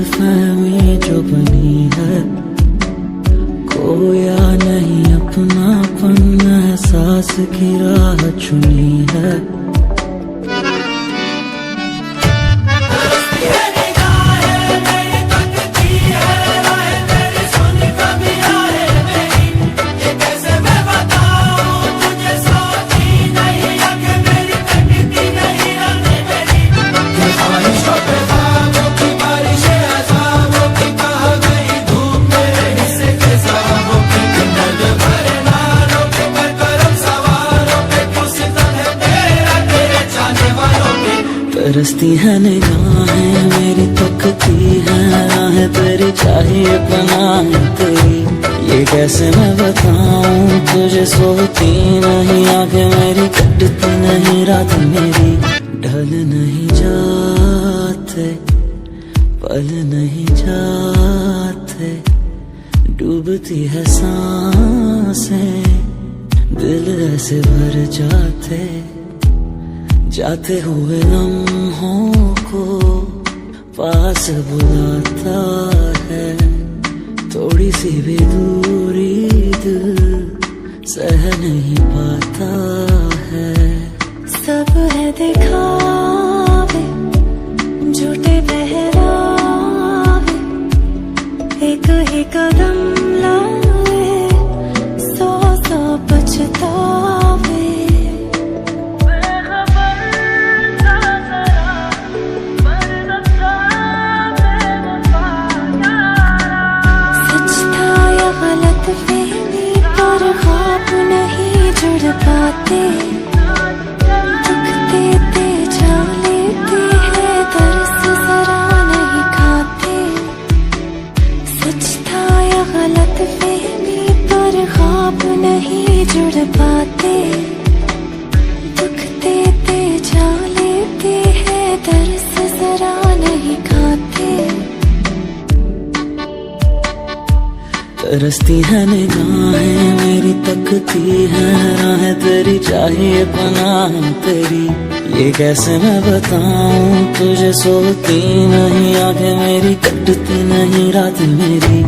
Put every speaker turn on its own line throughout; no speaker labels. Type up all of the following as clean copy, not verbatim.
फहमी जो बनी है, खोया नहीं अपनापन, एहसास की राह चुनी है। तरसती है निगाहें मेरी, तकती है राहें तेरी, चाहिए पनाह तेरी। ये कैसे मैं बताऊं तुझे, सोती नहीं आंखें मेरी, कटती नहीं रात मेरी। ढल नहीं जाते पल नहीं जाते, डूबती है सांसें, दिल ऐसे भर जाते, जाते हुए लम्हों को पास बुलाता है। थोड़ी सी भी दूरी दिल सह नहीं पाता है।
सब है दिखावे, झूठे बहरावे, एक ही कदम लाए, सौ सौ पछतावे। जुड़ पाते, दुख देते जा लेते हैं, दर्द जरा नहीं खाते। सच था या गलत फहमी, पर ख्वाब नहीं जुड़ पाते, दुख देते जा लेते हैं, दर्द जरा नहीं खाते।
तरसती है निगाहें मेरी, तकती है राहें तेरी, चाहिए पनाह तेरी। ये कैसे मैं बताऊं तुझे, सोती नहीं आंखें मेरी, कटती नहीं रात मेरी।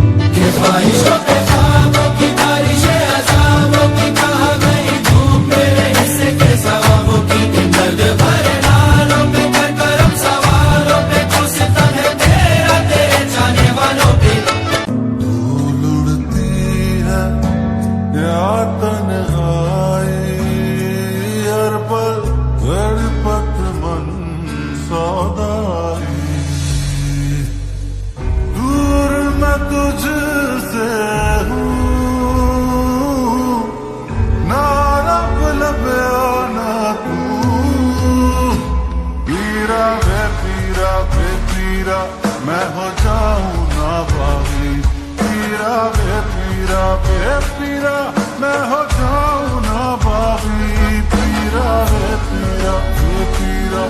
दूर मैं तुझसे हूँ, ना रब लबे ना तू। पीरा वे पीरा वे पीरा, मैं हो जाऊँ ना बागी। पीरा वे पीरा वे पीरा, मैं हो जाऊँ ना बागी। पीरा वे पीरा वे पीरा,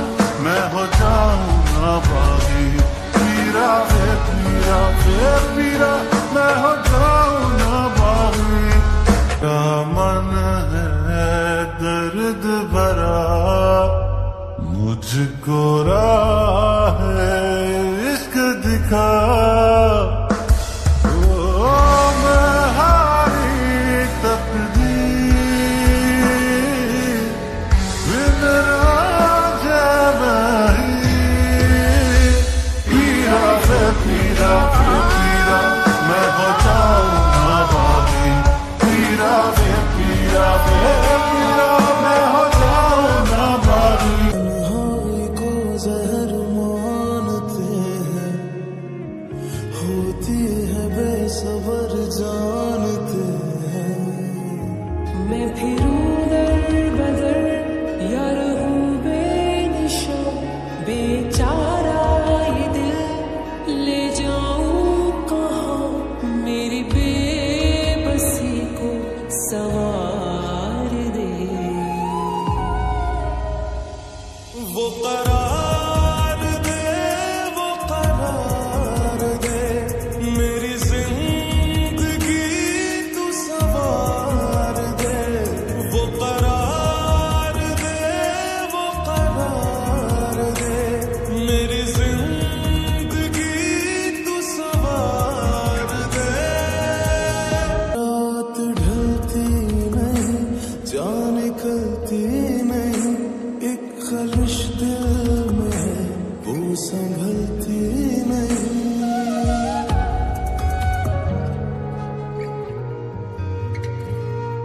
मैं हो जाऊँ ना बागी। पीरा वे पीरा वे पीरा, मैं हो जाऊँ ना बागी। क्या मन है दर्द भरा, मुझको राह इश्क दिखा।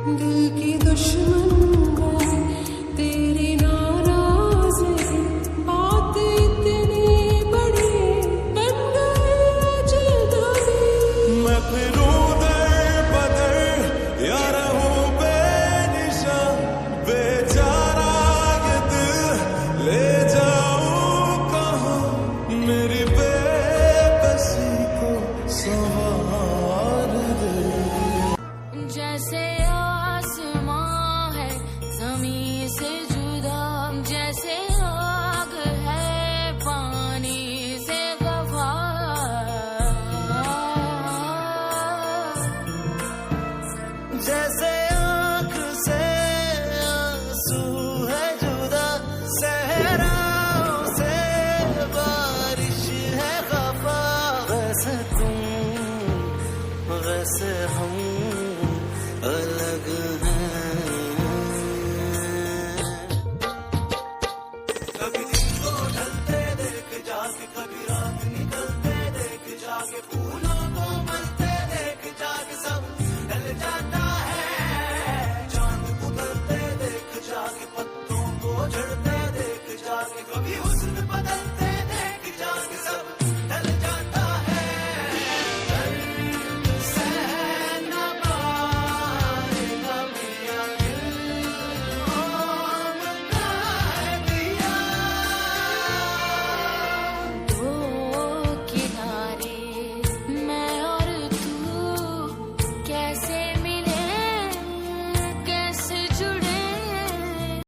दिल की दुश्मन है तेरी नाराज़गी, बातें इतनी बड़ी बन गई अजनबी।
मैं फिरूं दर बदर या रहूं बेनिशान, बेचारा ये दिल ले जाऊं कहाँ, मेरी बेबसी को संवार दे।
जैसे आसमां है ज़मीं से जुदा, जैसे आग है पानी से वफा,
जैसे आँख से आंसू है जुदा, सहराओं से बारिश है खफा, वैसे तुम वैसे हम अलग